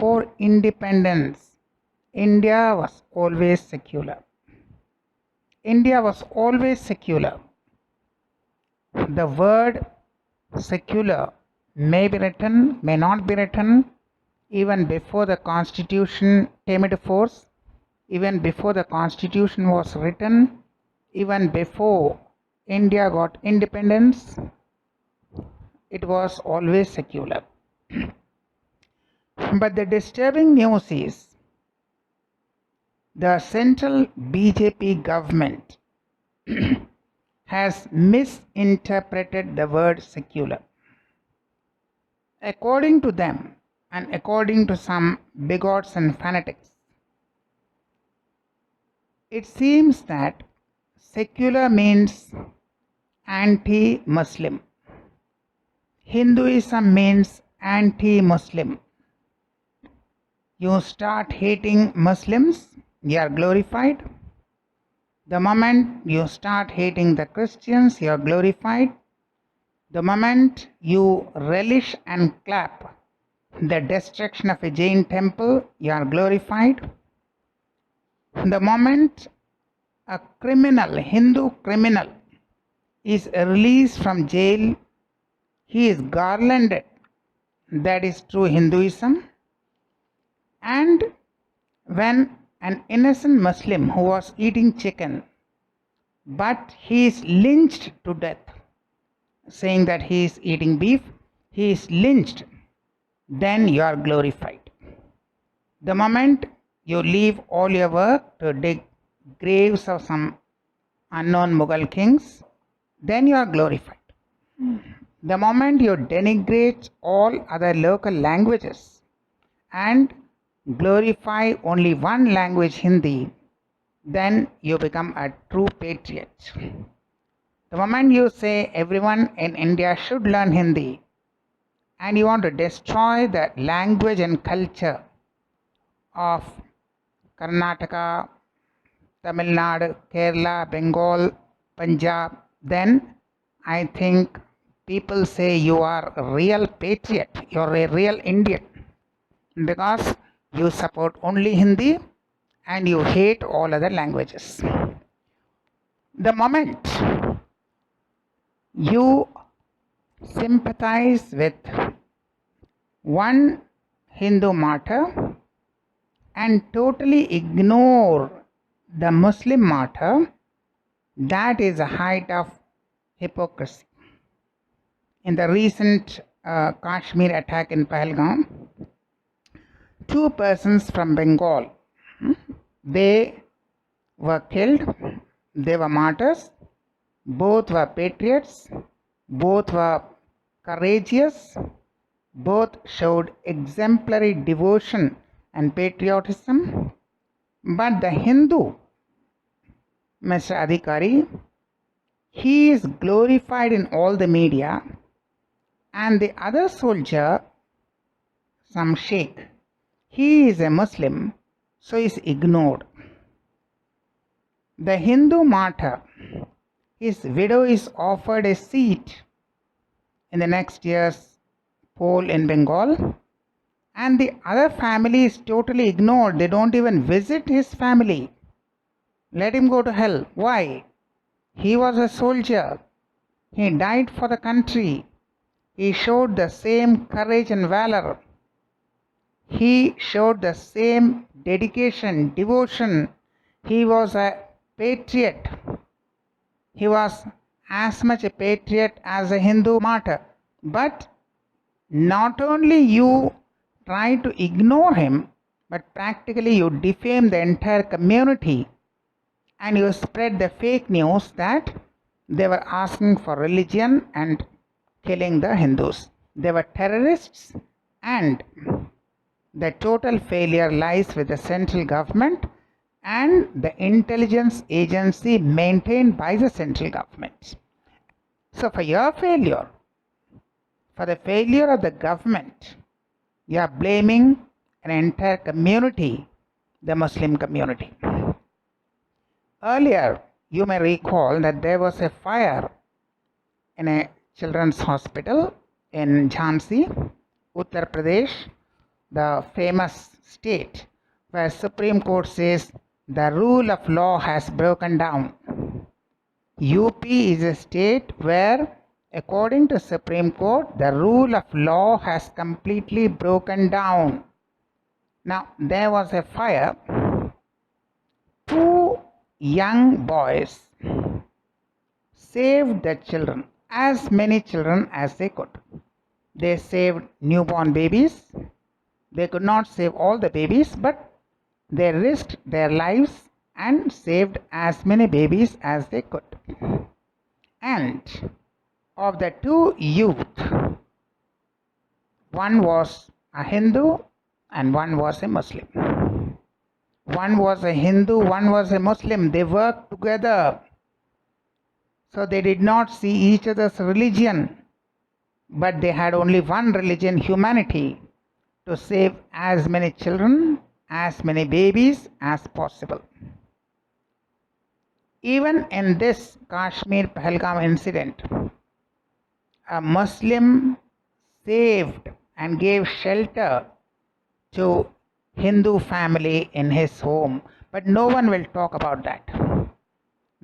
before independence, India was always secular. India was always secular. The word secular may be written, may not be written, even before the constitution came into force, even before the constitution was written, even before India got independence, it was always secular. But the disturbing news is the central BJP government has misinterpreted the word secular. According to them, and according to some bigots and fanatics, it seems that secular means anti-Muslim. Hinduism means anti-Muslim. You start hating Muslims, you are glorified. The moment you start hating the Christians, you are glorified. The moment you relish and clap the destruction of a Jain temple, you are glorified. The moment a criminal, Hindu criminal, is released from jail, he is garlanded. That is true Hinduism. And when an innocent Muslim who was eating chicken, but he is lynched to death, saying that he is eating beef, he is lynched, then you are glorified. The moment you leave all your work to dig graves of some unknown Mughal kings, then you are glorified. The moment you denigrate all other local languages and glorify only one language, Hindi, then you become a true patriot. The moment you say everyone in India should learn Hindi and you want to destroy the language and culture of Karnataka, Tamil Nadu, Kerala, Bengal, Punjab, then I think people say you are a real patriot, you are a real Indian, because you support only Hindi and you hate all other languages. The moment you sympathize with one Hindu martyr and totally ignore the Muslim martyr, that is a height of hypocrisy. In the recent Kashmir attack in Pahalgam, 2 persons from Bengal, they were killed, they were martyrs, both were patriots, both were courageous, both showed exemplary devotion and patriotism. But the Hindu, Mr. Adhikari, he is glorified in all the media, and the other soldier, some sheikh, he is a Muslim, so is ignored. The Hindu martyr, his widow is offered a seat in the next year's poll in Bengal, and the other family is totally ignored. They don't even visit his family. Let him go to hell. Why? He was a soldier. He died for the country. He showed the same courage and valor. He showed the same dedication, devotion. He was a patriot. He was as much a patriot as a Hindu martyr. But not only you try to ignore him, but practically you defame the entire community and you spread the fake news that they were asking for religion and killing the Hindus. They were terrorists, and the total failure lies with the central government and the intelligence agency maintained by the central government. So for your failure, for the failure of the government, you are blaming an entire community, the Muslim community. Earlier, you may recall that there was a fire in a children's hospital in Jhansi, Uttar Pradesh, the famous state where Supreme Court says the rule of law has broken down. UP is a state where, according to Supreme Court, the rule of law has completely broken down. Now, there was a fire. Two young boys saved the children, as many children as they could. They saved newborn babies. They could not save all the babies, but they risked their lives and saved as many babies as they could. And of the two youth, one was a Hindu and one was a Muslim. One was a Hindu, one was a Muslim. They worked together. So they did not see each other's religion, but they had only one religion, humanity, to save as many children, as many babies as possible. Even in this Kashmir Pahalgam incident, a Muslim saved and gave shelter to Hindu family in his home, but no one will talk about that.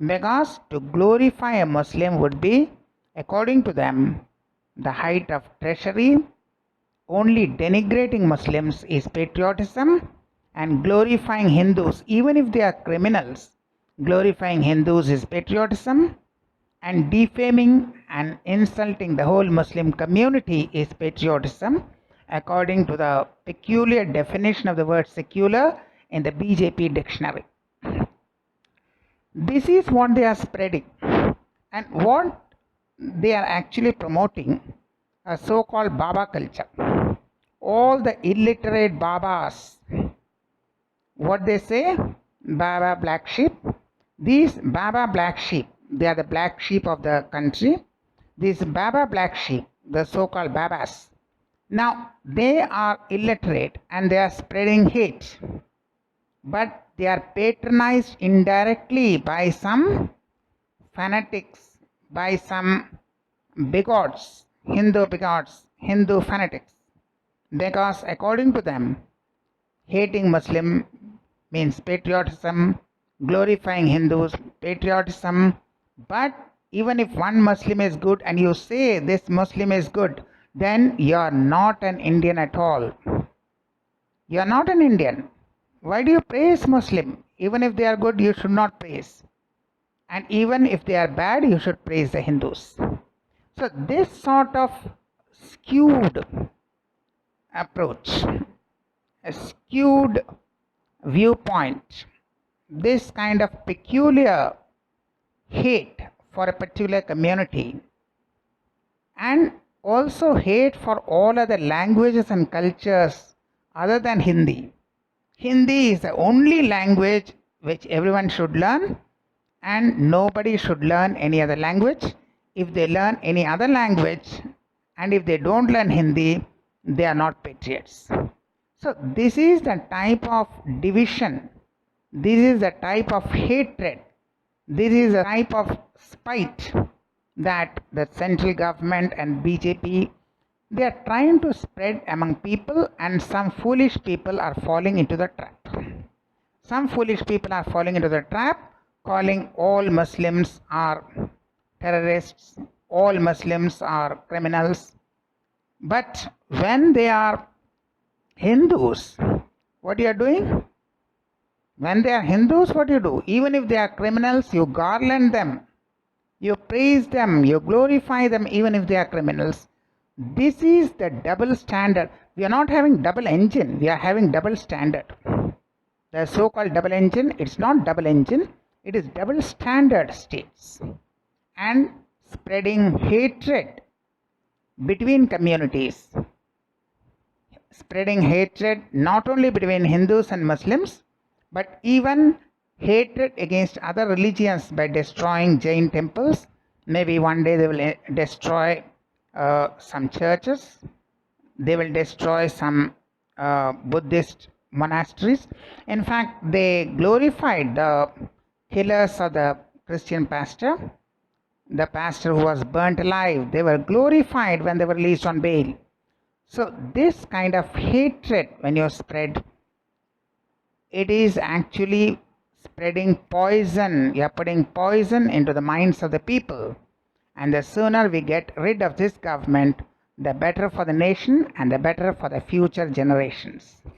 Because to glorify a Muslim would be, according to them, the height of treachery. Only denigrating Muslims is patriotism, and glorifying Hindus, even if they are criminals, glorifying Hindus is patriotism, and defaming and insulting the whole Muslim community is patriotism, according to the peculiar definition of the word secular in the BJP dictionary. This is what they are spreading, and what they are actually promoting, a so-called Baba culture. All the illiterate Babas, what they say? Baba black sheep. These Baba black sheep, they are the black sheep of the country. These Baba black sheep, the so-called Babas, now they are illiterate and they are spreading hate, but they are patronized indirectly by some fanatics, by some bigots, Hindu fanatics, because according to them, hating Muslim means patriotism, glorifying Hindus, patriotism. But even if one Muslim is good and you say this Muslim is good, then you are not an Indian at all. You are not an Indian. Why do you praise Muslim? Even if they are good, you should not praise. And even if they are bad, you should praise the Hindus. So this sort of skewed approach, a skewed viewpoint, this kind of peculiar hate for a particular community, and also hate for all other languages and cultures other than Hindi. Hindi is the only language which everyone should learn, and nobody should learn any other language. If they learn any other language and if they don't learn Hindi, they are not patriots. So this is the type of division, this is the type of hatred, this is the type of spite that the central government and BJP, they are trying to spread among people, and some foolish people are falling into the trap. Some foolish people are falling into the trap, calling all Muslims are terrorists, all Muslims are criminals. But when they are Hindus, what you are doing? When they are Hindus, what you do? Even if they are criminals, you garland them, you praise them, you glorify them, even if they are criminals. This is the double standard. We are not having double engine, we are having double standard. The so-called double engine, it's not double engine, it is double standard states, and spreading hatred between communities, spreading hatred not only between Hindus and Muslims, but even hatred against other religions by destroying Jain temples. Maybe one day they will destroy some churches, they will destroy some Buddhist monasteries. In fact, they glorified the killers of the Christian pastor, the pastor who was burnt alive. They were glorified when they were released on bail. So this kind of hatred, when you spread, it is actually spreading poison. You are putting poison into the minds of the people. And the sooner we get rid of this government, the better for the nation and the better for the future generations.